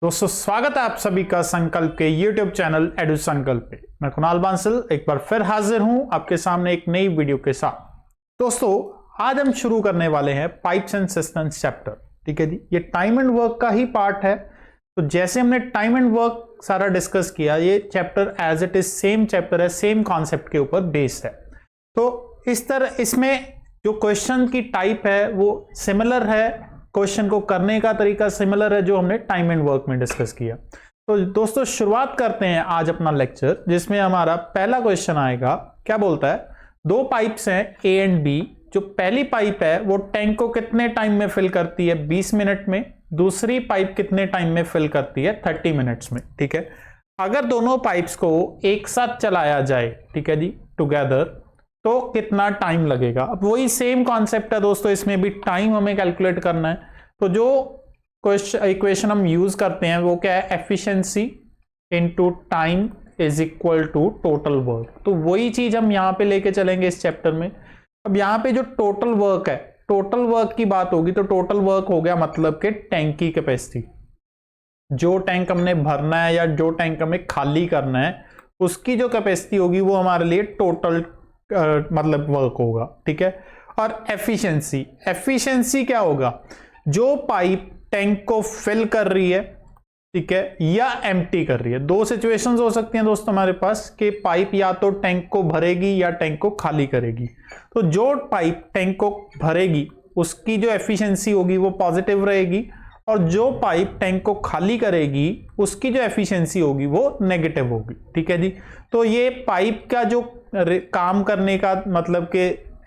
दोस्तों स्वागत है आप सभी का संकल्प के YouTube चैनल एडू संकल्प पे। मैं कुणाल बांसल एक बार फिर हाजिर हूं आपके सामने एक नई वीडियो के साथ। दोस्तों आज हम शुरू करने वाले हैं पाइप्स एंड सिस्टम्स चैप्टर। ठीक है जी, ये टाइम एंड वर्क का ही पार्ट है। तो जैसे हमने टाइम एंड वर्क सारा डिस्कस किया, ये chapter as it is same chapter है, सेम कॉन्सेप्ट के ऊपर बेस्ड है। तो इस तरह इसमें जो क्वेश्चन की टाइप है वो सिमिलर है, क्वेश्चन को करने का तरीका सिमिलर है जो हमने टाइम एंड वर्क में डिस्कस किया। तो दोस्तों शुरुआत करते हैं आज अपना लेक्चर, जिसमें हमारा पहला क्वेश्चन आएगा। क्या बोलता है, दो पाइप्स हैं ए एंड बी। जो पहली पाइप है वो टैंक को कितने टाइम में फिल करती है, 20 मिनट में। दूसरी पाइप कितने टाइम में फिल करती है, 30 मिनट्स में। ठीक है, अगर दोनों पाइप्स को एक साथ चलाया जाए, ठीक है जी, टुगेदर, तो कितना टाइम लगेगा। अब वही सेम कॉन्सेप्ट है दोस्तों, इसमें भी टाइम हमें कैलकुलेट करना है। तो जो इक्वेशन हम यूज करते हैं वो क्या है, efficiency into time is equal to total work. तो वही चीज हम यहां पे लेके चलेंगे इस चैप्टर में। अब यहां पे जो टोटल वर्क है, टोटल वर्क की बात होगी तो टोटल वर्क हो गया मतलब कि टैंक की कैपेसिटी। जो टैंक हमने भरना है या जो टैंक हमें खाली करना है उसकी जो कैपेसिटी होगी वो हमारे लिए टोटल मतलब वर्क होगा। ठीक है, और एफिशिएंसी, एफिशिएंसी क्या होगा, जो पाइप टैंक को फिल कर रही है, ठीक है, या एम्प्टी कर रही है। दो सिचुएशंस हो सकती हैं दोस्तों हमारे पास कि पाइप या तो टैंक को भरेगी या टैंक को खाली करेगी। तो जो पाइप टैंक को भरेगी उसकी जो एफिशिएंसी होगी वो पॉजिटिव रहेगी, और जो पाइप टैंक को खाली करेगी उसकी जो एफिशिएंसी होगी वो नेगेटिव होगी। ठीक है जी, तो ये पाइप का जो काम करने का मतलब कि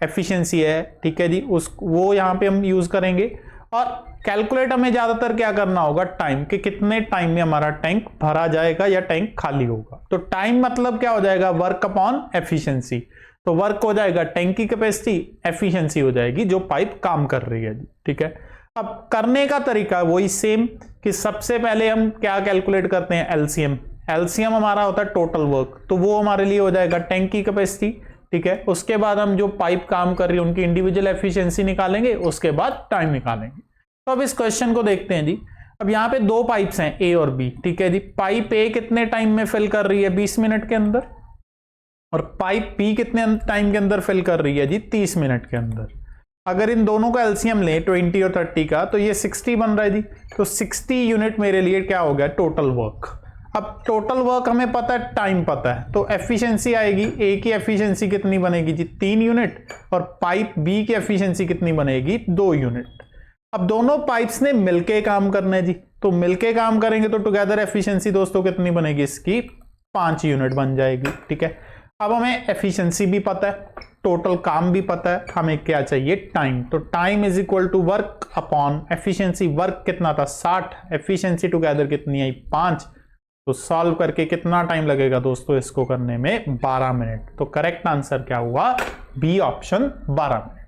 एफिशिएंसी है, ठीक है जी, वो यहां पे हम यूज करेंगे। और कैलकुलेट हमें ज्यादातर क्या करना होगा, टाइम, कि कितने टाइम में हमारा टैंक भरा जाएगा या टैंक खाली होगा। तो टाइम मतलब क्या हो जाएगा, वर्क अपॉन एफिशिएंसी। तो वर्क हो जाएगा टैंक की कैपेसिटी, एफिशिएंसी हो जाएगी जो पाइप काम कर रही है। ठीक है, अब करने का तरीका वही सेम, कि सबसे पहले हम क्या कैलकुलेट करते हैं, एलसीएम। एलसीएम हमारा होता है टोटल वर्क, तो वो हमारे लिए हो जाएगा टैंक की कैपेसिटी। ठीक है, उसके बाद हम जो पाइप काम कर रही है उनकी इंडिविजुअल एफिशिएंसी निकालेंगे, उसके बाद टाइम निकालेंगे। तो अब इस क्वेश्चन को देखते हैं जी। अब यहाँ पे दो पाइप्स हैं ए और बी। ठीक है जी, पाइप ए कितने टाइम में फिल कर रही है, 20 मिनट के अंदर, और पाइप बी कितने टाइम के अंदर फिल कर रही है जी, 30 मिनट के अंदर। अगर इन दोनों का एलसीएम लें 20 और 30 का, तो ये 60 बन रहा है जी। तो 60 यूनिट मेरे लिए क्या हो गया, टोटल वर्क। अब टोटल वर्क हमें पता है, टाइम पता है, तो एफिशिएंसी आएगी, ए की एफिशिएंसी कितनी बनेगी जी, 3 यूनिट, और पाइप बी की एफिशिएंसी कितनी बनेगी, 2 यूनिट। अब दोनों पाइप्स ने मिलके काम करना है जी, तो मिलके काम करेंगे तो टुगेदर एफिशिएंसी दोस्तों कितनी बनेगी, इसकी 5 यूनिट बन जाएगी। ठीक है, अब हमें एफिशिएंसी भी पता है, टोटल काम भी पता है, हमें क्या चाहिए, टाइम। तो time is equal to work upon efficiency. Work कितना था, 60, एफिशिएंसी टुगेदर कितनी आई, 5। तो सॉल्व करके कितना टाइम लगेगा दोस्तों इसको करने में, 12 मिनट। तो करेक्ट आंसर क्या हुआ, बी ऑप्शन, 12 मिनट।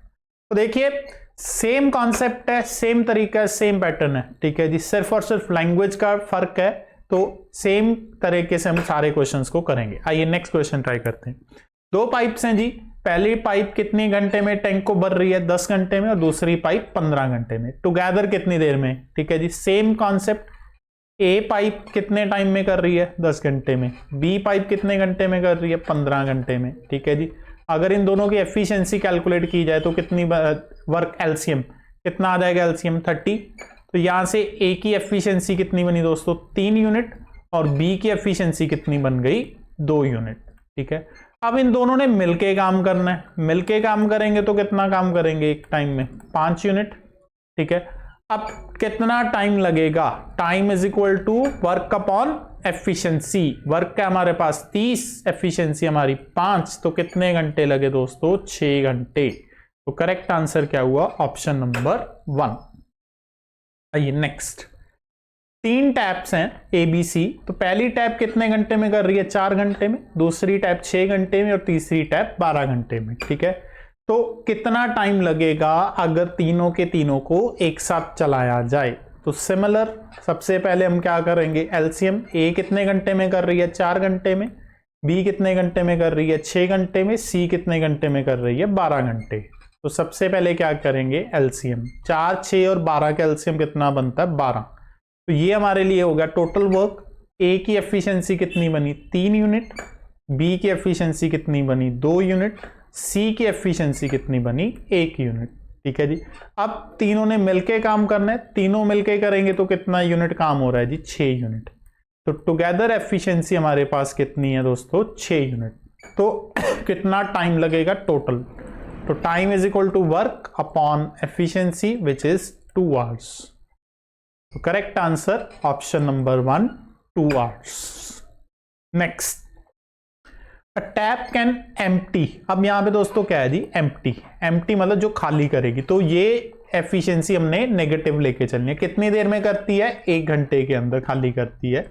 तो देखिए सेम कॉन्सेप्ट है, सेम तरीका है, सेम पैटर्न है। ठीक है जी, सिर्फ और सिर्फ लैंग्वेज का फर्क है। तो सेम तरीके से हम सारे क्वेश्चंस को करेंगे। आइए नेक्स्ट क्वेश्चन ट्राई करते हैं। दो पाइप्स हैं जी, पहली पाइप कितने घंटे में टैंक को भर रही है, 10 घंटे में, और दूसरी पाइप 15 घंटे में। टुगेदर कितनी देर में। ठीक है जी, सेम कॉन्सेप्ट। ए पाइप कितने टाइम में कर रही है, 10 घंटे में। बी पाइप कितने घंटे में कर रही है, 15 घंटे में। ठीक है जी, अगर इन दोनों की एफिशिएंसी कैलकुलेट की जाए तो कितनी वर्क, एलसीएम कितना आ जाएगा, एलसीएम 30। तो यहां से ए की एफिशिएंसी कितनी बनी दोस्तों, 3 यूनिट, और बी की एफिशिएंसी कितनी बन गई, 2 यूनिट। ठीक है, अब इन दोनों ने मिलके काम करना है, मिलके काम करेंगे तो कितना काम करेंगे एक टाइम में, 5 यूनिट। ठीक है, अब कितना टाइम लगेगा, time is equal to work upon efficiency. Work का हमारे पास 30, एफिशिएंसी हमारी 5, तो कितने घंटे लगे दोस्तों, 6 घंटे। तो करेक्ट आंसर क्या हुआ, ऑप्शन नंबर 1। आइए नेक्स्ट। 3 टैप्स हैं ए बी सी। तो पहली टैप कितने घंटे में कर रही है, 4 घंटे में, दूसरी टैप 6 घंटे में, और तीसरी टैप 12 घंटे में। ठीक है, तो कितना टाइम लगेगा अगर तीनों के तीनों को एक साथ चलाया जाए। तो सिमिलर, सबसे पहले हम क्या करेंगे, एलसीएम। ए कितने घंटे में कर रही है, 4 घंटे में, बी कितने घंटे में कर रही है, 6 घंटे में, सी कितने घंटे में कर रही है, 12 घंटे। तो सबसे पहले क्या करेंगे, एलसीएम। 4, 6 और 12 का एलसीएम कितना बनता है, 12। तो ये हमारे लिए हो गया टोटल वर्क। ए की एफिशिएंसी कितनी बनी 3 यूनिट, बी की एफिशिएंसी कितनी बनी 2 यूनिट, सी की एफिशिएंसी कितनी बनी 1 यूनिट। ठीक है जी। अब तीनों ने मिलके काम करना है, तीनों मिलके करेंगे तो कितना यूनिट काम हो रहा है जी 6 यूनिट। तो टुगेदर एफिशिएंसी हमारे पास कितनी है दोस्तों 6 यूनिट। तो कितना टाइम लगेगा टोटल, तो time is equal to work upon efficiency which is 2 hours. तो correct answer option number 1 2 hours. Next, a tap can empty. अब यहां पे दोस्तों क्या है जी एम्प्टी, एम्प्टी मतलब जो खाली करेगी। तो ये एफिशिएंसी हमने नेगेटिव लेके चलनी है। कितनी देर में करती है 1 घंटे के अंदर खाली करती है।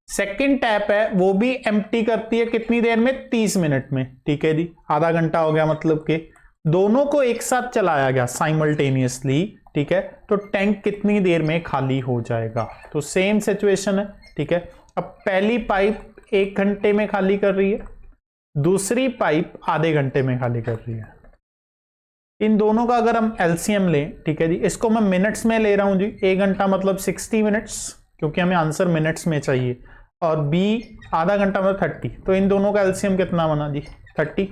सेकंड टैप है वो भी एम्प्टी करती है कितनी देर में 30 मिनट में। ठीक है जी, आधा घंटा हो गया, मतलब कि दोनों को एक साथ चलाया गया साइमल्टेनियसली। ठीक है, तो टैंक कितनी देर में खाली हो जाएगा। तो सेम सिचुएशन है। ठीक है, अब पहली पाइप 1 घंटे में खाली कर रही है, दूसरी पाइप आधे घंटे में खाली कर रही है। इन दोनों का अगर हम एलसीएम लें, ठीक है जी, इसको मैं मिनट्स में ले रहा हूं जी। 1 घंटा मतलब 60 मिनट्स, क्योंकि हमें आंसर मिनट्स में चाहिए, और बी आधा घंटा मतलब 30। तो इन दोनों का एलसीएम कितना बना जी 30,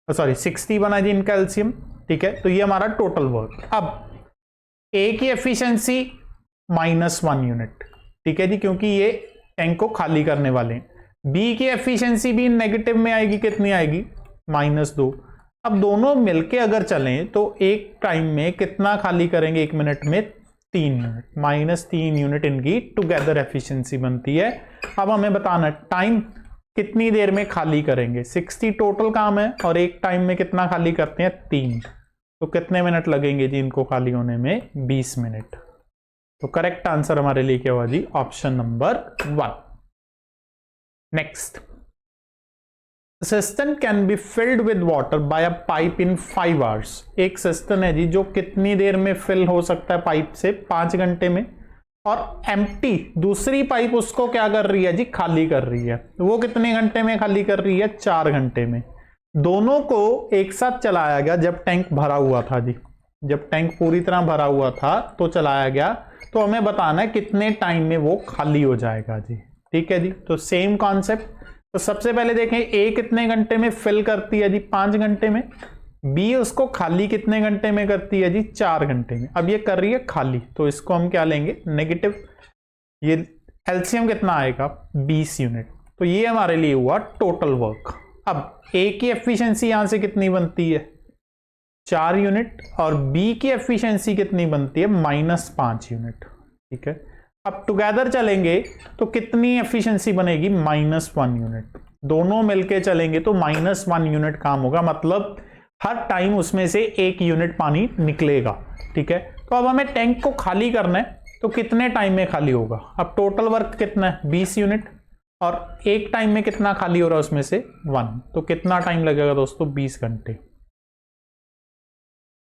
सॉरी 60 बना जी इनका एलसीएम। ठीक है, तो ये हमारा टोटल वर्क। अब ए की एफिशिएंसी -1 यूनिट। ठीक है जी, क्योंकि ये टैंक को खाली करने वाले हैं। बी की एफिशिएंसी भी नेगेटिव में आएगी, कितनी आएगी -2। अब दोनों मिलके अगर चलें तो एक टाइम में कितना खाली करेंगे 1 मिनट में 3 यूनिट, -3 यूनिट इनकी टुगेदर एफिशिएंसी बनती है। अब हमें बताना टाइम कितनी देर में खाली करेंगे। 60 टोटल काम है और एक टाइम में कितना खाली करते हैं 3, तो कितने मिनट लगेंगे जी इनको खाली होने में 20 मिनट। तो करेक्ट आंसर हमारे लिए क्या हुआ जी option number 1। Next, system can be filled with water by a pipe in 5 hours. एक सिस्टम है जी जो कितनी देर में फिल हो सकता है पाइप से 5 घंटे में, और एम्प्टी दूसरी पाइप उसको क्या कर रही है जी खाली कर रही है। वो कितने घंटे में खाली कर रही है 4 घंटे में। दोनों को एक साथ चलाया गया जब टैंक भरा हुआ था जी, जब टैंक पूरी तरह भरा हुआ था तो चलाया गया। तो हमें बताना है कितने टाइम में वो खाली हो जाएगा जी। ठीक है जी, तो सेम कॉन्सेप्ट। तो सबसे पहले देखें ए कितने घंटे में फिल करती है जी 5 घंटे में, बी उसको खाली कितने घंटे में करती है जी 4 घंटे में। अब ये कर रही है खाली, तो इसको हम क्या लेंगे नेगेटिव। ये एलसीएम कितना आएगा 20 यूनिट। तो ये हमारे लिए हुआ टोटल वर्क। अब ए की एफिशिएंसी यहां से कितनी बनती है 4 यूनिट, और बी की एफिशिएंसी कितनी बनती है -5 यूनिट। ठीक है, अब टुगेदर चलेंगे तो कितनी एफिशिएंसी बनेगी -1 यूनिट। दोनों मिलके चलेंगे तो -1 यूनिट काम होगा, मतलब हर टाइम उसमें से 1 यूनिट पानी निकलेगा। ठीक है, तो अब हमें टैंक को खाली करना है, तो कितने टाइम में खाली होगा। अब टोटल वर्क कितना है 20 यूनिट, और एक टाइम में कितना खाली हो रहा है उसमें से 1, तो कितना टाइम लगेगा दोस्तों 20 घंटे।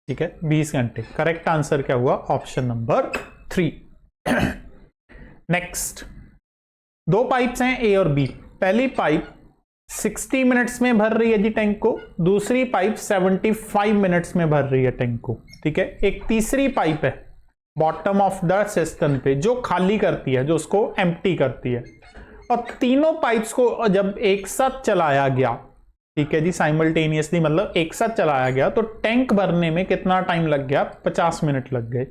ठीक है, 20 घंटे। करेक्ट आंसर क्या हुआ ऑप्शन नंबर 3। नेक्स्ट, 2 पाइप्स हैं ए और बी। पहली पाइप 60 मिनट्स में भर रही है जी टैंक को, दूसरी पाइप 75 मिनट्स में भर रही है टैंक को। ठीक है, एक तीसरी पाइप है बॉटम ऑफ द सिस्टम पे जो खाली करती है, जो उसको एम्प्टी करती है। और तीनों पाइप्स को जब एक साथ चलाया गया, ठीक है जी साइमल्टेनियसली मतलब एक साथ चलाया गया, तो टैंक भरने में कितना टाइम लग गया 50 मिनट लग गए।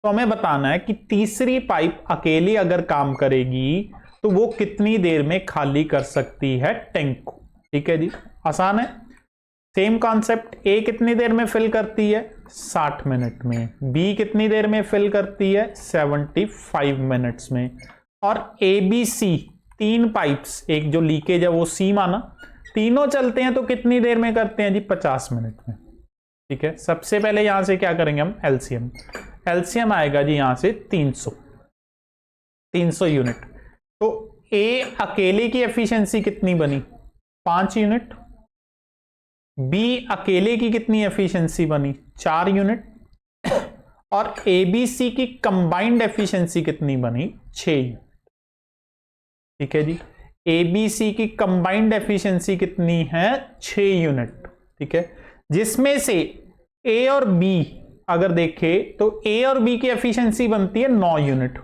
तो हमें बताना है कि तीसरी पाइप अकेली अगर काम करेगी तो वो कितनी देर में खाली कर सकती है टैंक को। ठीक है जी, आसान है। सेम कॉन्सेप्ट, ए कितनी देर में फिल करती है 60 मिनट में, बी कितनी देर में फिल करती है 75 मिनट्स में, और ए बी सी 3 पाइप्स, एक जो लीकेज है वो सी माना, तीनों चलते हैं तो कितनी देर में करते हैं जी 50 मिनट में। ठीक है, सबसे पहले यहां से क्या करेंगे हम एलसीएम। एलसीएम आएगा जी यहां से 300 यूनिट। तो ए अकेले की एफिशिएंसी कितनी बनी 5 यूनिट, बी अकेले की कितनी एफिशिएंसी बनी 4 यूनिट, और एबीसी की कंबाइंड एफिशिएंसी कितनी बनी 6 यूनिट। ठीक है जी, एबीसी की कंबाइंड एफिशिएंसी कितनी है 6 यूनिट। ठीक है, जिसमें से ए और बी अगर देखें तो ए और बी की एफिशिएंसी बनती है 9 यूनिट,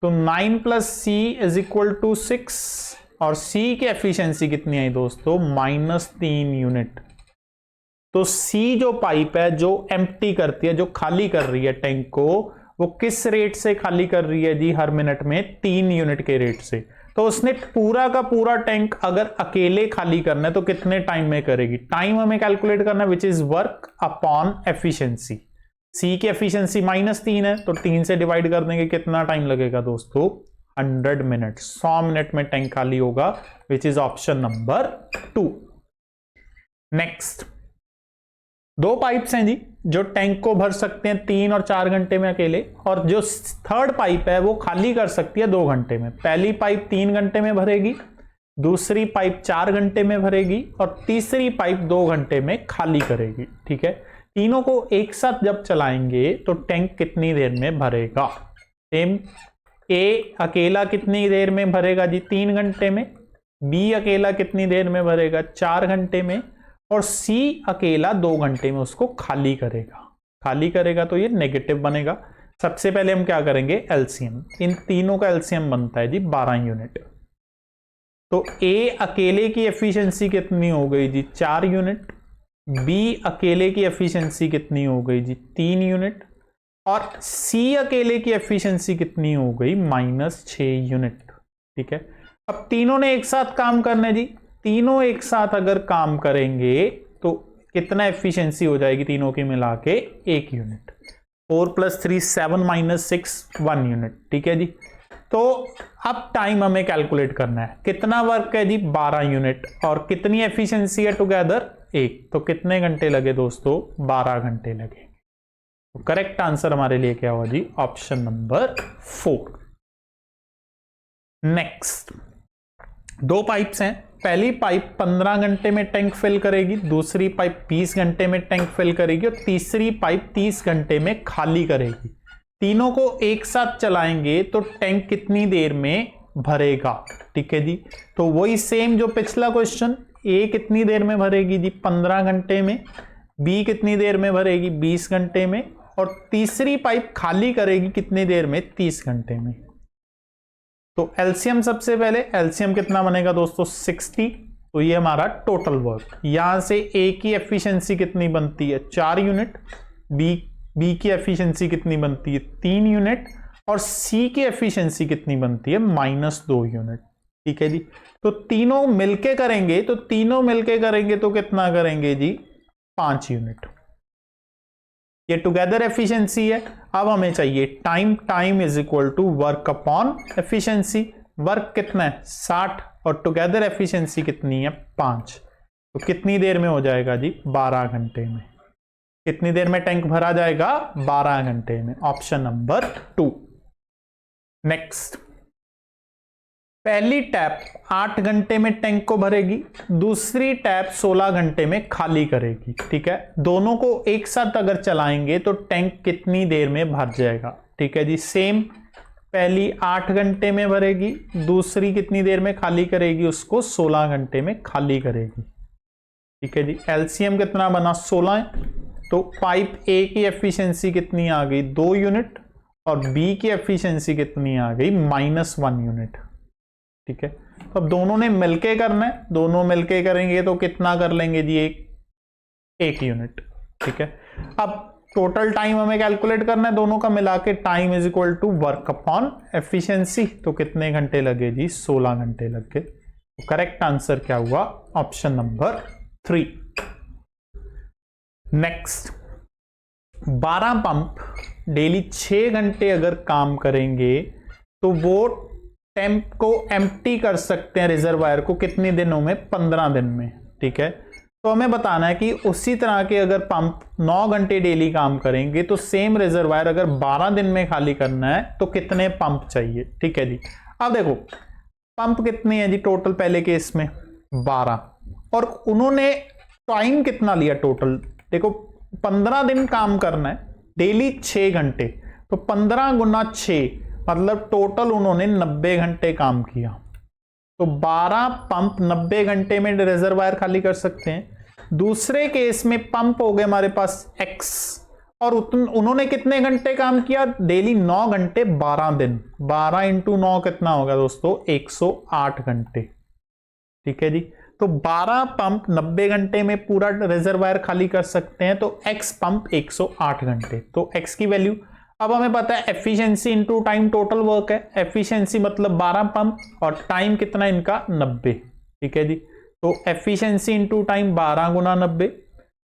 तो 9 plus c is equal to 6, और सी की एफिशिएंसी कितनी आई दोस्तों, -3 यूनिट। तो सी जो पाइप है जो एम्प्टी करती है, जो खाली कर रही है टैंक को, वो किस रेट से खाली कर रही है जी, हर मिनट में 3 यूनिट के रेट से। तो उसने पूरा का पूरा टैंक अगर अकेले खाली करना है तो कितने टाइम में करेगी, टाइम हमें कैलकुलेट करना है, which is work upon efficiency. C की एफिशिएंसी -3 है, तो 3 से डिवाइड कर देंगे, कितना टाइम लगेगा दोस्तों, 100 मिनट, 100 मिनट में टैंक खाली होगा, which is option number 2। Next, 2 pipes हैं जी जो टैंक को भर सकते हैं 3 और 4 घंटे में अकेले, और जो थर्ड पाइप है वो खाली कर सकती है 2 घंटे में। पहली पाइप 3 घंटे में भरेगी, दूसरी पाइप 4 घंटे में भरेगी, और तीसरी पाइप 2 घंटे में खाली करेगी। ठीक है, तीनों को एक साथ जब चलाएंगे तो टैंक कितनी देर में भरेगा। सेम, ए अकेला कितनी देर में भरेगा जी, 3 घंटे में, बी अकेला कितनी देर में भरेगा, 4 घंटे में, और सी अकेला 2 घंटे में उसको खाली करेगा। खाली करेगा तो ये नेगेटिव बनेगा। सबसे पहले हम क्या करेंगे, एलसीएम, इन तीनों का एलसीएम बनता है जी 12 यूनिट। तो ए अकेले की एफिशिएंसी कितनी हो गई जी, 4 यूनिट, बी अकेले की एफिशिएंसी कितनी हो गई जी, 3 यूनिट, और सी अकेले की एफिशिएंसी कितनी हो गई, -6 यूनिट। ठीक है, अब तीनों ने एक साथ काम करना है जी, तीनों एक साथ अगर काम करेंगे तो कितना एफिशिएंसी हो जाएगी तीनों की मिला के, 1 यूनिट। 4 + 3 7 - 6 1 यूनिट। ठीक है जी, तो अब टाइम हमें कैलकुलेट करना है, कितना वर्क है जी, 12 यूनिट, और कितनी एफिशिएंसी है टुगेदर, 1, तो कितने घंटे लगे दोस्तों, 12 घंटे लगे। तो करेक्ट आंसर हमारे लिए क्या हुआ जी, ऑप्शन नंबर 4। नेक्स्ट, 2 पाइप्स हैं, पहली पाइप 15 घंटे में टैंक फिल करेगी, दूसरी पाइप 20 घंटे में टैंक फिल करेगी, और तीसरी पाइप 30 घंटे में खाली करेगी। तीनों को एक साथ चलाएंगे तो टैंक कितनी देर में भरेगा। ठीक है जी, तो वही सेम जो पिछला क्वेश्चन, ए कितनी देर में भरेगी जी, 15 घंटे में, बी कितनी देर में भरेगी, 20 घंटे में, और तीसरी पाइप खाली करेगी कितनी देर में, 30 घंटे में। तो एलसीएम, सबसे पहले एलसीएम कितना बनेगा दोस्तों, 60। तो ये हमारा टोटल वर्क, यहां से ए की एफिशिएंसी कितनी बनती है, 4 यूनिट, बी की एफिशिएंसी कितनी बनती है, 3 यूनिट, और सी की एफिशिएंसी कितनी बनती है, -2 यूनिट। ठीक है जी, तो तीनों मिलके करेंगे, तो कितना करेंगे जी, 5 यूनिट। ये टुगेदर एफिशिएंसी है। अब हमें चाहिए time, time is equal to work upon efficiency. Work कितना है, 60, और टुगेदर एफिशिएंसी कितनी है, 5। तो कितनी देर में हो जाएगा जी, 12 घंटे में। कितनी देर में टैंक भरा जाएगा, 12 घंटे में, ऑप्शन नंबर 2। नेक्स्ट, पहली टैप 8 घंटे में टैंक को भरेगी, दूसरी टैप 16 घंटे में खाली करेगी। ठीक है, दोनों को एक साथ अगर चलाएंगे तो टैंक कितनी देर में भर जाएगा। ठीक है जी, सेम, पहली 8 घंटे में भरेगी, दूसरी कितनी देर में खाली करेगी, उसको 16 घंटे में खाली करेगी। ठीक है जी, एलसीएम कितना बना, 16। तो पाइप ए की एफिशिएंसी कितनी आ गई, 2 यूनिट, और बी की एफिशिएंसी कितनी आ गई, -1 यूनिट। ठीक है, तो अब दोनों ने मिलके करना है, दोनों मिलके करेंगे तो कितना कर लेंगे जी, 1 यूनिट। ठीक है, अब टोटल टाइम हमें कैलकुलेट करना है, दोनों का मिला के, time is equal to work upon efficiency. तो कितने घंटे लगे जी, 16 घंटे लगे। तो करेक्ट आंसर क्या हुआ, option number 3। Next, 12 pump daily 6 घंटे अगर काम करेंगे तो वो टैंक को एम्प्टी कर सकते हैं, रिजर्वायर को, कितने दिनों में, 15 दिन में। ठीक है, तो हमें बताना है कि उसी तरह के अगर पंप 9 घंटे डेली काम करेंगे तो सेम रिजर्वायर अगर 12 दिन में खाली करना है तो कितने पंप चाहिए। ठीक है जी, अब देखो पंप कितने हैं जी टोटल, पहले केस में 12, और उन्होंने टाइम कितना लिया टोटल, देखो 15 दिन काम करना है, डेली 6 घंटे, तो 15 × 6 मतलब टोटल उन्होंने 90 घंटे काम किया। तो 12 पंप 90 घंटे में रिजर्वायर खाली कर सकते हैं। दूसरे केस में पंप हो गए हमारे पास X, और उन्होंने कितने घंटे काम किया? डेली 9 घंटे 12 दिन। 12 इंटू 9 कितना होगा दोस्तों? 108 घंटे। ठीक है जी। तो 12 पंप 90 घंटे में पूरा रिजर्वायर खाली कर सकते हैं, तो एक्स पंप 108 घंटे। तो एक्स की वैल्यू अब हमें पता है, efficiency into time total work है। एफिशिएंसी मतलब 12 पंप और टाइम कितना इनका? 90। ठीक है जी। तो एफिशिएंसी इंटू टाइम 12 गुना 90।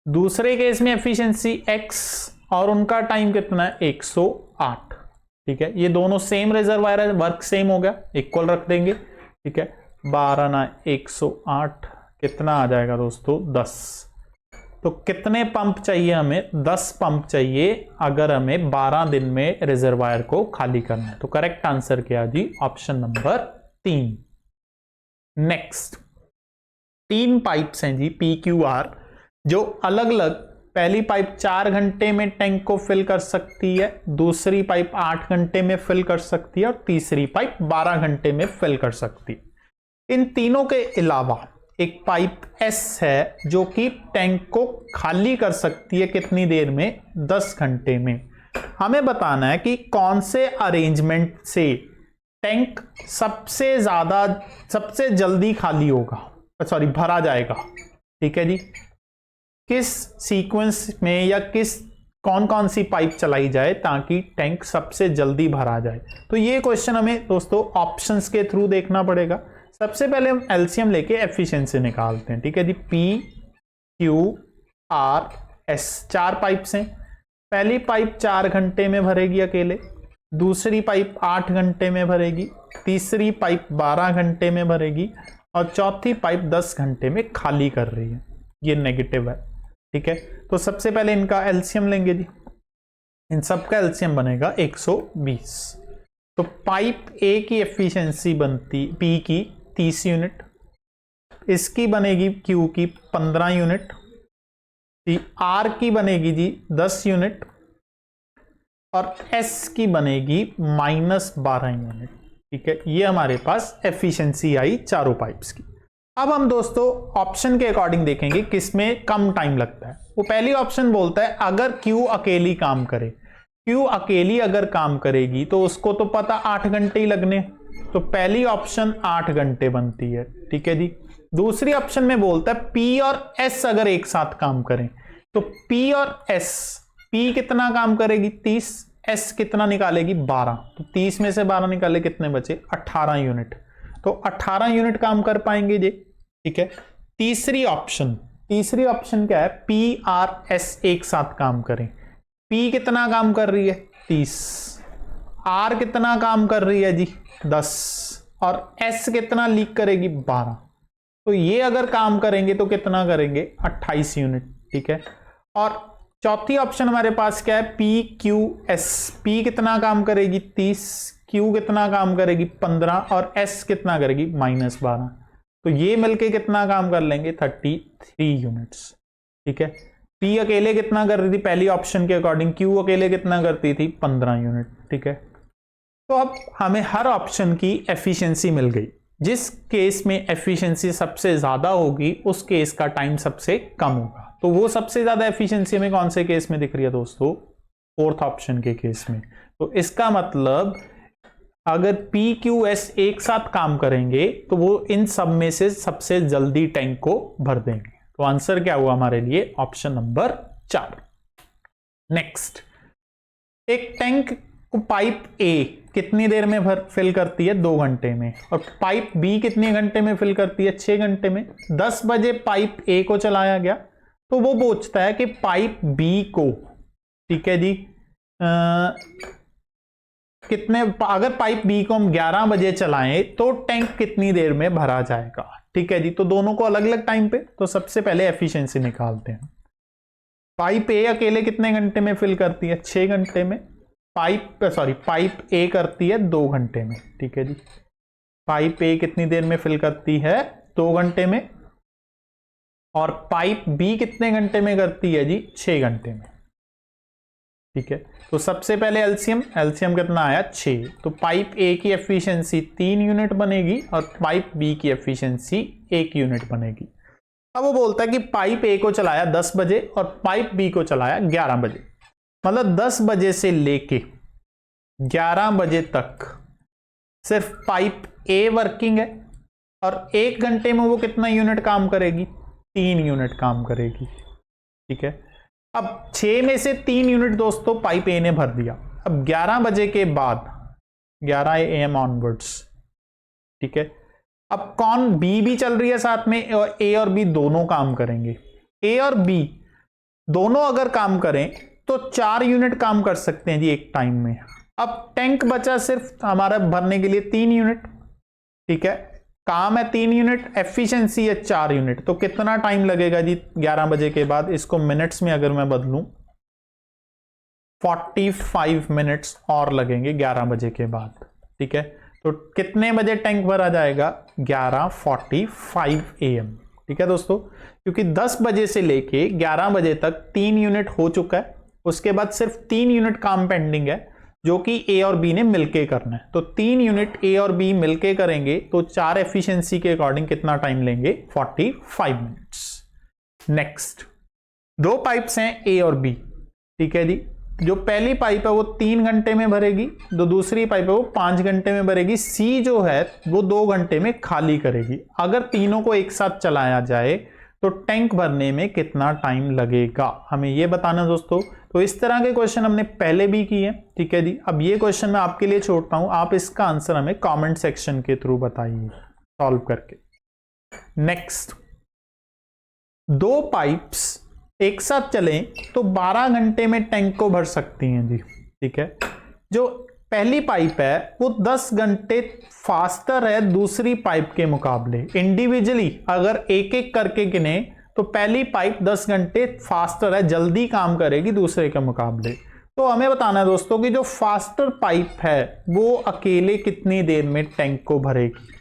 दूसरे केस में एफिशिएंसी एक्स और उनका टाइम कितना है? 108। ठीक है, ये दोनों सेम रिजर्वायर है, वर्क सेम हो गया, इक्वल रख देंगे। ठीक है, 12 ना 108 कितना आ जाएगा दोस्तों? 10। तो कितने पंप चाहिए हमें? 10 पंप चाहिए अगर हमें 12 दिन में रिजर्वायर को खाली करना है। तो करेक्ट आंसर क्या जी? Option number 3। नेक्स्ट, 3 पाइप्स हैं जी पी क्यू आर, जो अलग अलग, पहली पाइप 4 घंटे में टैंक को फिल कर सकती है, दूसरी पाइप 8 घंटे में फिल कर सकती है और तीसरी पाइप 12 घंटे में फिल कर सकती है। इन तीनों के अलावा एक पाइप एस है जो कि टैंक को खाली कर सकती है कितनी देर में? 10 घंटे में। हमें बताना है कि कौन से अरेंजमेंट से टैंक सबसे जल्दी खाली होगा, सॉरी भरा जाएगा। ठीक है जी, किस सीक्वेंस में या कौन कौन सी पाइप चलाई जाए ताकि टैंक सबसे जल्दी भरा जाए। तो ये क्वेश्चन हमें दोस्तों ऑप्शंस के थ्रू देखना पड़ेगा। सबसे पहले हम एलसीएम लेके एफिशिएंसी निकालते हैं। ठीक है जी, P Q R S 4 pipes हैं। पहली पाइप 4 घंटे में भरेगी अकेले, दूसरी पाइप 8 घंटे में भरेगी, तीसरी पाइप 12 घंटे में भरेगी और चौथी पाइप 10 घंटे में खाली कर रही है। ये नेगेटिव है। ठीक है, तो सबसे पहले इनका एलसीएम लेंगे जी। इन सब का एलसीएम बनेगा 120। तो पाइप ए की एफिशिएंसी बनती पी की 30 यूनिट, इसकी बनेगी क्यू की 15 यूनिट, आर की बनेगी जी 10 यूनिट और एस की बनेगी -12 यूनिट। ठीक है, ये हमारे पास एफिशिएंसी आई चारों पाइप्स की। अब हम दोस्तों ऑप्शन के अकॉर्डिंग देखेंगे किसमें कम टाइम लगता है। वो पहली ऑप्शन बोलता है अगर क्यू अकेली काम करे, क्यू अकेली अगर काम करेगी तो उसको तो पता 8 घंटे ही लगने, तो पहली ऑप्शन 8 घंटे बनती है। ठीक है जी। दूसरी ऑप्शन में बोलता है पी और एस अगर एक साथ काम करें, तो पी और एस, पी कितना काम करेगी? 30, एस कितना निकालेगी? 12। तो 30 में से 12 निकाले कितने बचे? 18 यूनिट। तो 18 यूनिट काम कर पाएंगे जी। ठीक है, तीसरी ऑप्शन क्या है? पी आर एस एक साथ काम करें। पी कितना काम कर रही है? 30। आर कितना काम कर रही है जी? 10। और एस कितना लीक करेगी? 12। तो ये अगर काम करेंगे तो कितना करेंगे? 28 यूनिट। ठीक है, और चौथी ऑप्शन हमारे पास क्या है? P Q S. पी कितना काम करेगी? 30। क्यू कितना काम करेगी? 15 और एस कितना करेगी? -12। तो ये मिलके कितना काम कर लेंगे? 33 यूनिट्स। ठीक है, पी अकेले कितना कर रही थी पहली ऑप्शन के अकॉर्डिंग? क्यू अकेले कितना करती थी? 15 यूनिट। ठीक है, तो अब हमें हर ऑप्शन की एफिशिएंसी मिल गई। जिस केस में एफिशिएंसी सबसे ज्यादा होगी उस केस का टाइम सबसे कम होगा। तो वो सबसे ज्यादा एफिशिएंसी हमें कौन से केस में दिख रही है दोस्तों? 4th ऑप्शन के केस में। तो इसका मतलब अगर पी क्यू एस एक साथ काम करेंगे तो वो इन सब में से सबसे जल्दी टैंक को भर देंगे। तो आंसर क्या हुआ हमारे लिए? Option number 4। नेक्स्ट, एक टैंक को पाइप ए कितनी देर में फिल करती है? 2 घंटे में। और पाइप बी कितने घंटे में फिल करती है? 6 घंटे में। 10 बजे पाइप ए को चलाया गया तो वो पूछता है कि पाइप बी को, ठीक है जी, अगर पाइप बी को हम 11 बजे चलाएं तो टैंक कितनी देर में भरा जाएगा? ठीक है जी, तो दोनों को अलग अलग टाइम पे। तो सबसे पहले एफिशिएंसी निकालते हैं। पाइप ए अकेले कितने घंटे में फिल करती है? 6 घंटे में। पाइप ए करती है 2 घंटे में। ठीक है जी, पाइप ए कितनी देर में फिल करती है? 2 घंटे में। और पाइप बी कितने घंटे में करती है जी? 6 घंटे में। ठीक है, तो सबसे पहले एलसीएम कितना आया? 6। तो पाइप ए की एफिशिएंसी 3 यूनिट बनेगी और पाइप बी की एफिशिएंसी 1 यूनिट बनेगी। अब वो बोलता है कि पाइप ए को चलाया 10 बजे और पाइप बी को चलाया 11 बजे। मतलब 10 बजे से लेके 11 बजे तक सिर्फ पाइप ए वर्किंग है और 1 घंटे में वो कितना यूनिट काम करेगी? 3 यूनिट काम करेगी। ठीक है, अब 6 में से 3 यूनिट दोस्तों पाइप ए ने भर दिया। अब 11 बजे के बाद 11 AM ऑनवर्ड्स, ठीक है, अब कौन? बी भी चल रही है साथ में और ए और बी दोनों काम करेंगे। ए और बी दोनों अगर काम करें तो 4 यूनिट काम कर सकते हैं जी एक टाइम में। अब टैंक बचा सिर्फ हमारा भरने के लिए 3 यूनिट। ठीक है, काम है 3 यूनिट, एफिशिएंसी है 4 यूनिट। तो कितना टाइम लगेगा जी 11 बजे के बाद? इसको मिनट्स में अगर मैं बदलूं, 45 मिनट्स और लगेंगे 11 बजे के बाद। ठीक है, तो कितने बजे टैंक भरा जाएगा? 11:45 AM। ठीक है दोस्तों, क्योंकि 10 बजे से लेके 11 बजे तक 3 यूनिट हो चुका है, उसके बाद सिर्फ 3 यूनिट काम पेंडिंग है जो कि ए और बी ने मिलके करना है। तो 3 यूनिट ए और बी मिलके करेंगे तो 4 एफिशिएंसी के अकॉर्डिंग कितना टाइम लेंगे? 45 मिनट्स। नेक्स्ट, 2 पाइप्स हैं ए और बी। ठीक है जी, जो पहली पाइप है वो 3 घंटे में भरेगी, जो दूसरी पाइप है वो 5 घंटे में भरेगी। सी जो है वो 2 घंटे में खाली करेगी। अगर तीनों को एक साथ चलाया जाए तो टैंक भरने में कितना टाइम लगेगा, हमें ये बताना दोस्तों। तो इस तरह के क्वेश्चन हमने पहले भी किए। ठीक है जी, अब ये क्वेश्चन मैं आपके लिए छोड़ता हूं, आप इसका आंसर हमें कमेंट सेक्शन के थ्रू बताइए सॉल्व करके। नेक्स्ट, 2 पाइप्स एक साथ चलें तो 12 घंटे में टैंक को भर सकती हैं जी। ठीक है, जो पहली पाइप है वो 10 घंटे फास्टर है दूसरी पाइप के मुकाबले। इंडिविजुअली अगर एक एक करके गिने तो पहली पाइप 10 घंटे फास्टर है, जल्दी काम करेगी दूसरे के मुकाबले। तो हमें बताना है दोस्तों कि जो फास्टर पाइप है वो अकेले कितनी देर में टैंक को भरेगी।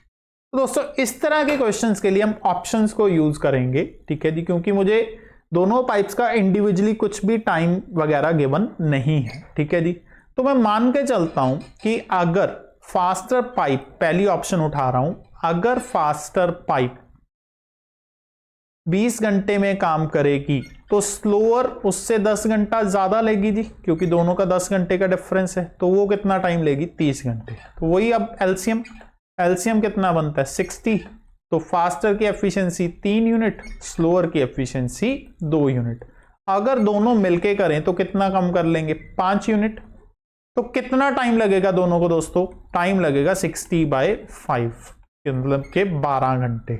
तो दोस्तों इस तरह के क्वेश्चंस के लिए हम ऑप्शंस को यूज करेंगे। ठीक है जी, क्योंकि मुझे दोनों पाइप्स का इंडिविजुअली कुछ भी टाइम वगैरह गिवन नहीं है। ठीक है जी, तो मैं मान के चलता हूं कि अगर फास्टर पाइप, पहली ऑप्शन उठा रहा हूं, अगर फास्टर पाइप 20 घंटे में काम करेगी तो स्लोअर उससे 10 घंटा ज्यादा लेगी जी, क्योंकि दोनों का 10 घंटे का डिफरेंस है। तो वो कितना टाइम लेगी? 30 घंटे। तो वही अब एलसीएम कितना बनता है? 60। तो फास्टर की एफिशिएंसी 3 यूनिट, स्लोअर की एफिशिएंसी 2 यूनिट। अगर दोनों मिलके करें तो कितना कम कर लेंगे? 5 यूनिट। तो कितना टाइम लगेगा दोनों को दोस्तों? टाइम लगेगा 60/5, मतलब के 12 घंटे।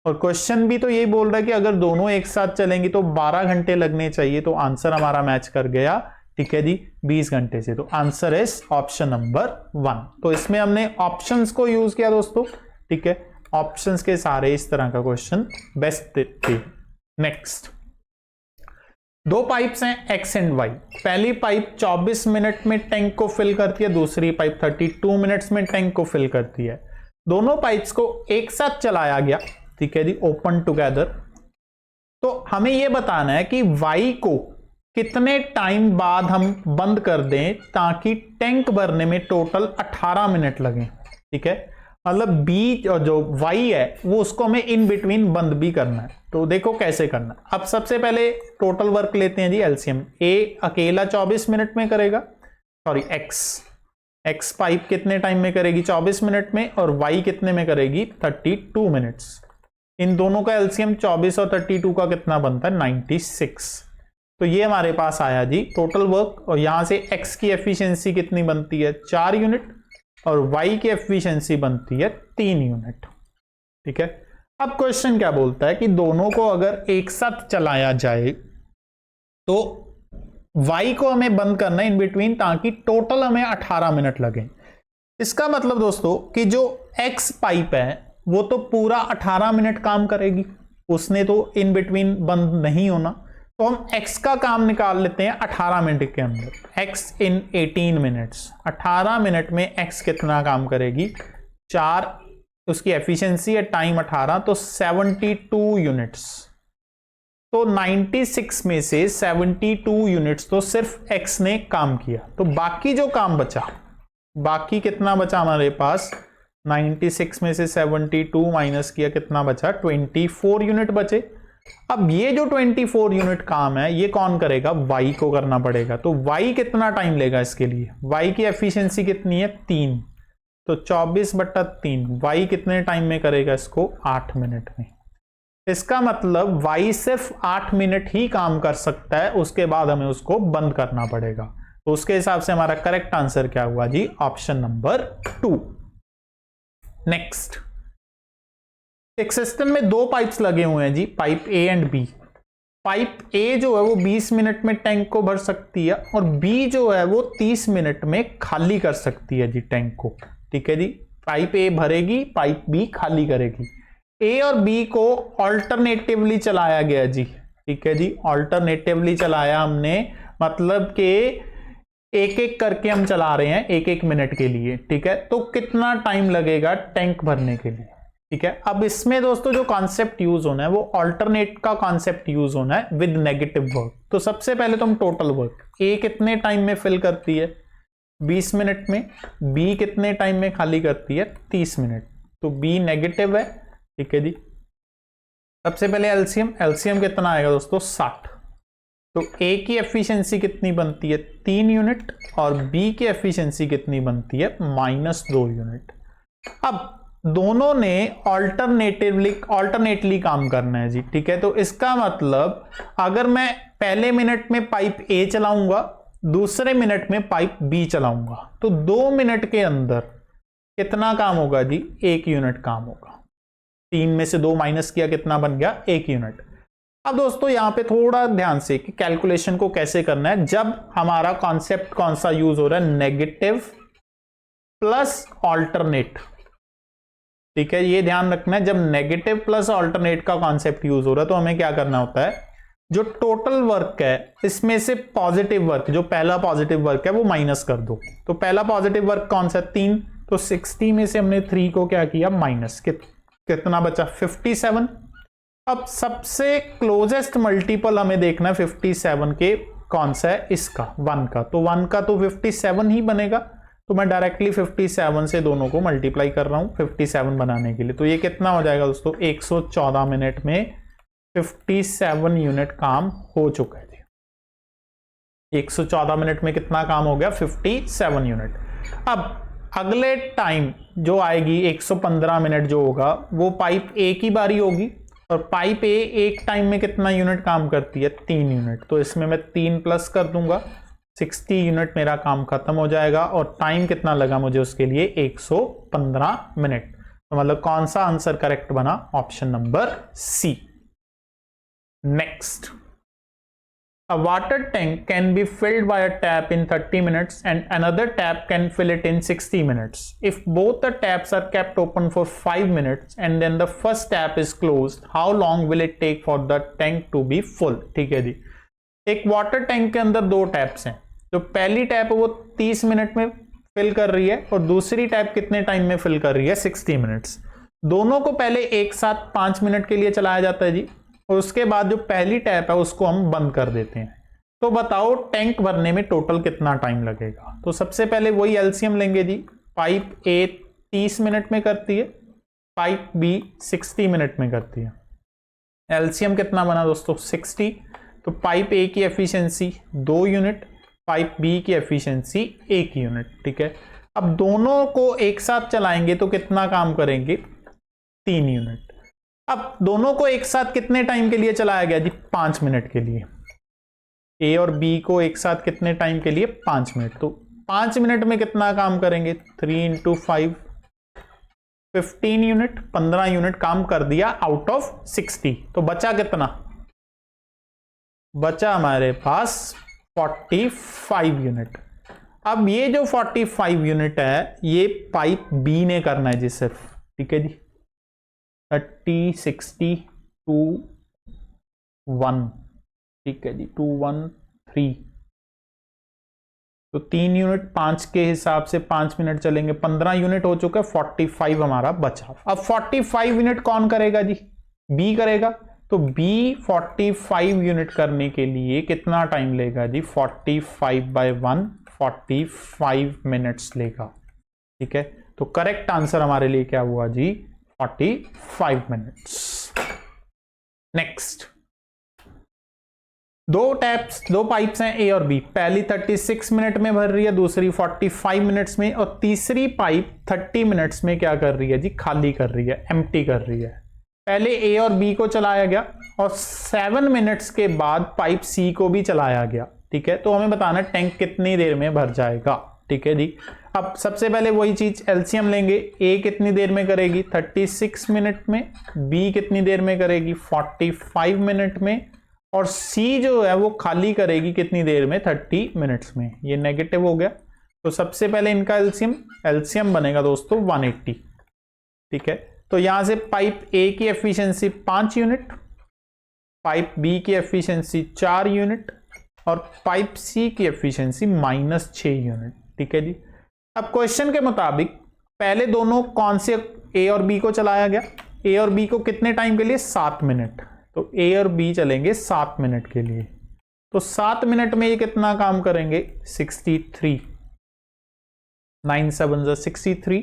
और क्वेश्चन भी तो यही बोल रहा है कि अगर दोनों एक साथ चलेंगी तो 12 घंटे लगने चाहिए। तो आंसर हमारा मैच कर गया। ठीक है जी, 20 घंटे से। तो आंसर इज ऑप्शन नंबर 1। तो इसमें हमने ऑप्शंस को यूज किया दोस्तों। ठीक है, ऑप्शंस के सारे इस तरह का क्वेश्चन बेस्ट थे। नेक्स्ट, 2 पाइप्स हैं एक्स एंड वाई। पहली पाइप 24 मिनट में टैंक को फिल करती है, दूसरी पाइप 32 मिनट्स में टैंक को फिल करती है। दोनों पाइप्स को एक साथ चलाया गया। ठीक है जी, ओपन टुगेदर। तो हमें यह बताना है कि वाई को कितने टाइम बाद हम बंद कर दें ताकि टैंक भरने में टोटल 18 मिनट लगे। ठीक है, मतलब बी और जो वाई है वो उसको हमें इन बिटवीन बंद भी करना है। तो देखो कैसे करना है। अब सबसे पहले टोटल वर्क लेते हैं जी, एलसीएम। ए अकेला 24 मिनट में करेगा, सॉरी एक्स पाइप कितने टाइम में करेगी? 24 मिनट में। और वाई कितने में करेगी? 32 मिनट्स। इन दोनों का एलसीएम 24 और 32 का कितना बनता है? 96। तो ये हमारे पास आया जी टोटल वर्क। और यहां से एक्स की एफिशिएंसी कितनी बनती है? 4 यूनिट। और y की एफिशिएंसी बनती है 3 यूनिट। ठीक है, अब क्वेश्चन क्या बोलता है कि दोनों को अगर एक साथ चलाया जाए तो y को हमें बंद करना है इन बिटवीन ताकि टोटल हमें 18 मिनट लगे। इसका मतलब दोस्तों कि जो x पाइप है वो तो पूरा 18 मिनट काम करेगी, उसने तो इन बिटवीन बंद नहीं होना। तो हम x का काम निकाल लेते हैं 18 मिनट के अंदर। x इन 18 मिनट्स, 18 मिनट में x कितना काम करेगी? 4, उसकी एफिशिएंसी है टाइम 18, तो 72 यूनिट्स। तो 96 में से 72 यूनिट्स तो सिर्फ x ने काम किया। तो बाकी जो काम बचा, बाकी कितना बचा हमारे पास? 96 में से 72 माइनस किया, कितना बचा? 24 यूनिट बचे। अब ये जो 24 यूनिट काम है ये कौन करेगा, y को करना पड़ेगा। तो y कितना टाइम लेगा इसके लिए, y की एफिशिएंसी कितनी है 3, तो 24/3, y कितने टाइम में करेगा इसको, 8 मिनट में। इसका मतलब y सिर्फ 8 मिनट ही काम कर सकता है, उसके बाद हमें उसको बंद करना पड़ेगा। तो उसके हिसाब से हमारा करेक्ट आंसर क्या हुआ जी, ऑप्शन नंबर 2। नेक्स्ट, एक सिस्टम में दो पाइप्स लगे हुए हैं जी, pipe A and B. Pipe A जो है वो 20 मिनट में टैंक को भर सकती है और बी जो है वो 30 मिनट में खाली कर सकती है जी टैंक को। ठीक है जी, पाइप ए भरेगी, पाइप बी खाली करेगी। ए और बी को ऑल्टरनेटिवली चलाया गया जी। ठीक है जी, ऑल्टरनेटिवली चलाया हमने, मतलब कि एक एक करके हम चला रहे हैं 1-1 मिनट के लिए। ठीक है, तो कितना टाइम लगेगा टैंक भरने के लिए। ठीक है, अब इसमें दोस्तों जो कॉन्सेप्ट यूज होना है वो ऑल्टरनेट का कॉन्सेप्ट यूज होना है विद नेगेटिव वर्क। तो सबसे पहले तो हम टोटल वर्क, ए कितने टाइम में फिल करती है 20 मिनट में, बी कितने टाइम में खाली करती है 30 मिनट, तो बी नेगेटिव है। ठीक है जी, सबसे पहले एलसीएम, एलसीएम कितना आएगा दोस्तों 60। तो ए की एफिशिएंसी कितनी बनती है 3 यूनिट और बी की एफिशिएंसी कितनी बनती है -2 यूनिट। अब दोनों ने ऑल्टरनेटली काम करना है जी। ठीक है, तो इसका मतलब अगर मैं पहले मिनट में पाइप ए चलाऊंगा, दूसरे मिनट में पाइप बी चलाऊंगा, तो 2 मिनट के अंदर कितना काम होगा जी, 1 यूनिट काम होगा। 3 में से 2 माइनस किया, कितना बन गया 1 यूनिट। अब दोस्तों यहां पे थोड़ा ध्यान से कि कैलकुलेशन को कैसे करना है, जब हमारा कॉन्सेप्ट कौन सा यूज हो रहा है, नेगेटिव प्लस ऑल्टरनेट। ठीक है, ये ध्यान रखना है, जब नेगेटिव प्लस ऑल्टरनेट का कॉन्सेप्ट यूज हो रहा है तो हमें क्या करना होता है, जो टोटल वर्क है इसमें से पॉजिटिव वर्क, जो पहला पॉजिटिव वर्क है वो माइनस कर दो। तो पहला पॉजिटिव वर्क कौन सा, 3, तो 60 में से हमने 3 को क्या किया माइनस, कितना बचा 57। अब सबसे क्लोजेस्ट मल्टीपल हमें देखना है 57 के, कौन सा है, इसका 1 का, तो 1 का तो 57 ही बनेगा। तो मैं डायरेक्टली 57 से दोनों को मल्टीप्लाई कर रहा हूं 57 बनाने के लिए। तो ये कितना हो जाएगा दोस्तों, 114 मिनट में 57 यूनिट काम हो चुका है जी। 114 मिनट में कितना काम हो गया, 57 यूनिट। अब अगले टाइम जो आएगी 115 मिनट जो होगा वो पाइप ए की बारी होगी, और पाइप ए एक टाइम में कितना यूनिट काम करती है 3 यूनिट। तो इसमें मैं 3 प्लस कर दूंगा, 60 यूनिट मेरा काम खत्म हो जाएगा और टाइम कितना लगा मुझे उसके लिए 115 मिनट। तो मतलब कौन सा आंसर करेक्ट बना, option number C. Next, a water tank can be filled by a tap in 30 minutes and another tap can fill it in 60 minutes. If both the taps are kept open for 5 minutes and then the first tap is closed, how long will it take for the tank to be full? ठीक है जी, एक water tank के अंदर 2 taps हैं। तो पहली tap वो 30 minute में फिल कर रही है और दूसरी टैप कितने टाइम में फिल कर रही है 60 मिनट्स। दोनों को पहले एक साथ 5 मिनट के लिए चलाया जाता है जी, और उसके बाद जो पहली टैप है उसको हम बंद कर देते हैं। तो बताओ टैंक भरने में टोटल कितना टाइम लगेगा। तो सबसे पहले वही एलसीएम लेंगे जी, पाइप ए 30 मिनट में करती है, पाइप बी 60 मिनट में करती है। एलसीएम कितना बना दोस्तों 60। तो पाइप ए की एफिशिएंसी 2 यूनिट, पाइप बी की एफिशिएंसी 1 यूनिट। ठीक है, अब दोनों को एक साथ चलाएंगे तो कितना काम करेंगे 3 यूनिट। अब दोनों को एक साथ कितने टाइम के लिए चलाया गया जी 5 मिनट के लिए। ए और बी को एक साथ कितने टाइम के लिए 5 मिनट। तो 5 मिनट में कितना काम करेंगे 3 × 5 15 यूनिट, 15 यूनिट काम कर दिया आउट ऑफ 60। तो बचा कितना, बचा हमारे पास 45 यूनिट। अब ये जो 45 यूनिट है ये पाइप बी ने करना है जी सिर्फ। ठीक है जी, 30 60 2 1, ठीक है जी 2 1 3, तो 3 यूनिट 5 के हिसाब से 5 मिनट चलेंगे, 15 यूनिट हो चुका है, 45 हमारा बचा। अब 45 यूनिट कौन करेगा जी, बी करेगा। तो बी 45 यूनिट करने के लिए कितना टाइम लेगा जी 45/1 45 मिनट्स लेगा। ठीक है, तो करेक्ट आंसर हमारे लिए क्या हुआ जी 45 मिनट्स। नेक्स्ट, दो पाइप्स हैं ए और बी, पहली 36 मिनट में भर रही है, दूसरी 45 मिनट्स में, और तीसरी पाइप 30 मिनट्स में क्या कर रही है जी, खाली कर रही है, एम्प्टी कर रही है। पहले ए और बी को चलाया गया और 7 मिनट्स के बाद पाइप सी को भी चलाया गया, ठीक है। तो हमें बताना टैंक कितनी देर में भर जाएगा, ठीक है जी। अब सबसे पहले वही चीज एलसीएम लेंगे, ए कितनी देर में करेगी 36 मिनट में, बी कितनी देर में करेगी 45 मिनट में, और सी जो है वो खाली करेगी कितनी देर में 30 मिनट्स में। ये नेगेटिव हो गया, तो सबसे पहले इनका एलसीएम बनेगा दोस्तों 180, ठीक है। तो यहां से पाइप ए की एफिशिएंसी 5 यूनिट, पाइप बी की एफिशिएंसी 4 यूनिट, और पाइप सी की एफिशिएंसी -6 यूनिट, ठीक है जी। अब क्वेश्चन के मुताबिक पहले दोनों कौन से ए और बी को चलाया गया, ए और बी को कितने टाइम के लिए 7 मिनट, तो ए और बी चलेंगे 7 मिनट के लिए। तो 7 मिनट में ये कितना काम करेंगे 63, 9 7 63,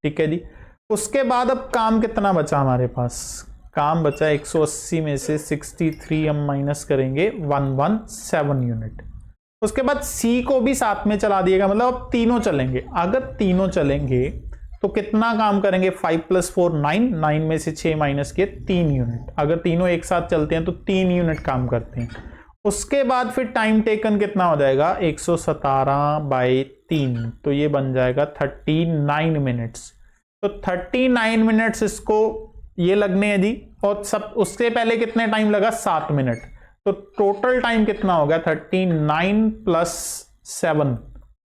ठीक है जी। उसके बाद अब काम कितना बचा हमारे पास, काम बचा 180 में से 63 हम माइनस करेंगे 117 यूनिट। उसके बाद सी को भी साथ में चला दिएगा, मतलब अब तीनों चलेंगे। अगर तीनों चलेंगे तो कितना काम करेंगे 5 + 4 9, 9 में से 6 माइनस किए 3 यूनिट। अगर तीनों एक साथ चलते हैं तो 3 यूनिट काम करते हैं। उसके बाद फिर टाइम टेकन कितना हो जाएगा 117/3, तो ये बन जाएगा 39 मिनट्स। तो 39 मिनट्स इसको ये लगने हैं जी, और सब उससे पहले कितने टाइम लगा 7 मिनट। तो टोटल टाइम कितना होगा 39 + 7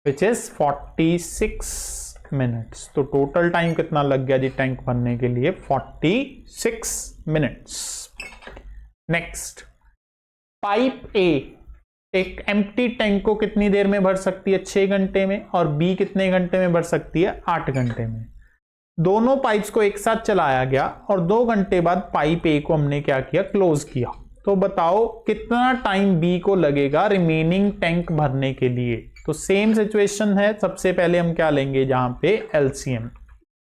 विच इज 46 मिनट्स। तो टोटल टाइम कितना लग गया जी टैंक भरने के लिए 46 मिनट्स। नेक्स्ट, पाइप ए एक एम्प्टी टैंक को कितनी देर में भर सकती है 6 घंटे में, और बी कितने घंटे में भर सकती है 8 घंटे में। दोनों पाइप्स को एक साथ चलाया गया और 2 घंटे बाद पाइप ए को हमने क्या किया क्लोज किया। तो बताओ कितना टाइम बी को लगेगा रिमेनिंग टैंक भरने के लिए। तो सेम सिचुएशन है, सबसे पहले हम क्या लेंगे जहां पे एलसीएम,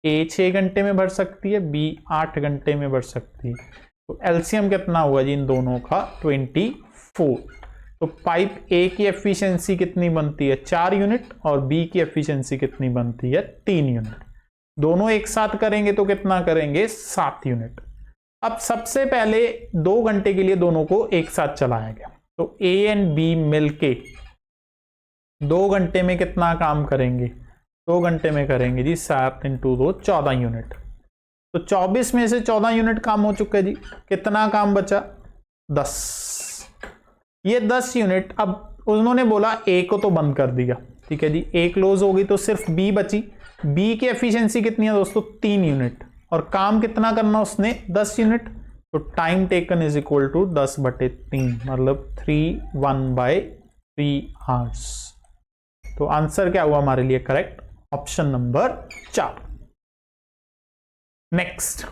ए 6 घंटे में भर सकती है, बी 8 घंटे में भर सकती है। तो एलसीएम कितना हुआ जी इन दोनों का 24। तो पाइप ए की एफिशिएंसी कितनी बनती है 4 यूनिट, और बी की एफिशिएंसी कितनी बनती है 3 यूनिट। दोनों एक साथ करेंगे तो कितना करेंगे 7 यूनिट। अब सबसे पहले 2 घंटे के लिए दोनों को एक साथ चलाया गया, तो ए एंड बी मिलके 2 घंटे में कितना काम करेंगे 2 घंटे में करेंगे जी 7 × 2 14 यूनिट। तो 24 में से 14 यूनिट काम हो चुका है जी। कितना काम बचा 10। ये 10 यूनिट, अब उन्होंने बोला ए को तो बंद कर दिया, ठीक है जी, ए क्लोज हो गई तो सिर्फ बी बची। बी की एफिशिएंसी कितनी है दोस्तों 3 यूनिट, और काम कितना करना उसने 10 यूनिट। तो time taken is equal to 10/3, मतलब 3 आवर्स। तो आंसर क्या हुआ हमारे लिए correct, option number 4। Next,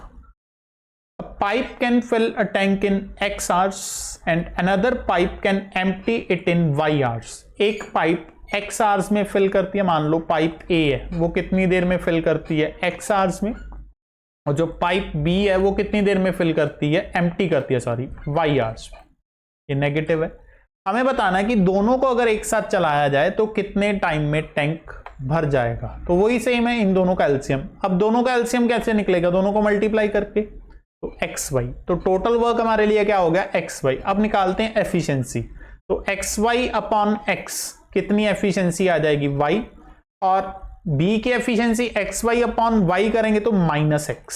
a pipe can fill a tank in x hours and another pipe can empty it in y hours। एक पाइप x hours में fill करती है, मान लो पाइप A है वो कितनी देर में फिल करती है x hours में, और जो पाइप B है वो कितनी देर में फिल करती है एम्प्टी करती है y hours में। ये नेगेटिव है। हमें बताना है कि दोनों को अगर एक साथ चलाया जाए तो कितने टाइम में टैंक भर जाएगा। तो वही सेम है इन दोनों का एलसीएम। अब दोनों का एलसीएम कैसे निकलेगा, दोनों को मल्टीप्लाई करके, तो XY। तो टोटल वर्क हमारे लिए क्या हो गया XY। अब निकालते हैं एफिशिएंसी, तो XY/X कितनी एफिशिएंसी आ जाएगी Y, और B की एफिशिएंसी XY/Y करेंगे तो -X,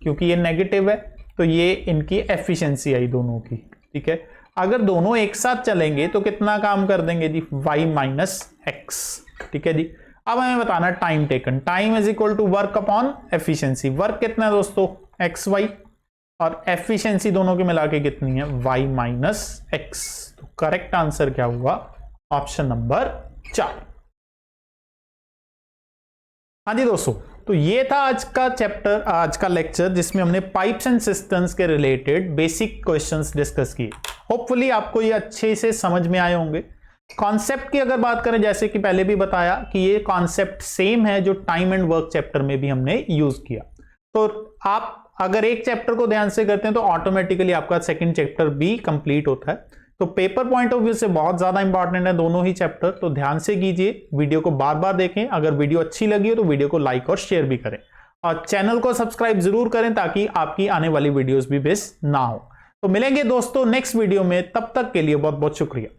क्योंकि ये नेगेटिव है तो ये इनकी एफिशिएंसी आई दोनों की, ठीक है। अगर दोनों एक साथ चलेंगे तो कितना काम कर देंगे जी Y - X, ठीक है जी। अब हमें बताना time taken, time is equal to work upon efficiency. Work कितना है दोस्तों XY, और एफिशिएंसी दोनों की मिला के कितनी है Y - X। तो करेक्ट आंसर क्या हुआ ऑप्शन नंबर 4। हाँ जी दोस्तों, तो ये था आज का चैप्टर, आज का लेक्चर, जिसमें हमने पाइप्स एंड सिस्टम्स के रिलेटेड बेसिक क्वेश्चंस डिस्कस किए। होपफुली आपको ये अच्छे से समझ में आए होंगे। कॉन्सेप्ट की अगर बात करें, जैसे कि पहले भी बताया कि ये कॉन्सेप्ट सेम है जो टाइम एंड वर्क चैप्टर में भी हमने यूज किया। तो आप अगर एक चैप्टर को ध्यान से करते हैं तो ऑटोमेटिकली आपका सेकंड चैप्टर भी कंप्लीट होता है। तो पेपर पॉइंट ऑफ व्यू से बहुत ज्यादा इंपॉर्टेंट है दोनों ही चैप्टर, तो ध्यान से कीजिए, वीडियो को बार बार देखें। अगर वीडियो अच्छी लगी हो तो वीडियो को लाइक और शेयर भी करें और चैनल को सब्सक्राइब जरूर करें ताकि आपकी आने वाली वीडियोस भी मिस ना हो। तो मिलेंगे दोस्तों नेक्स्ट वीडियो में, तब तक के लिए बहुत बहुत शुक्रिया।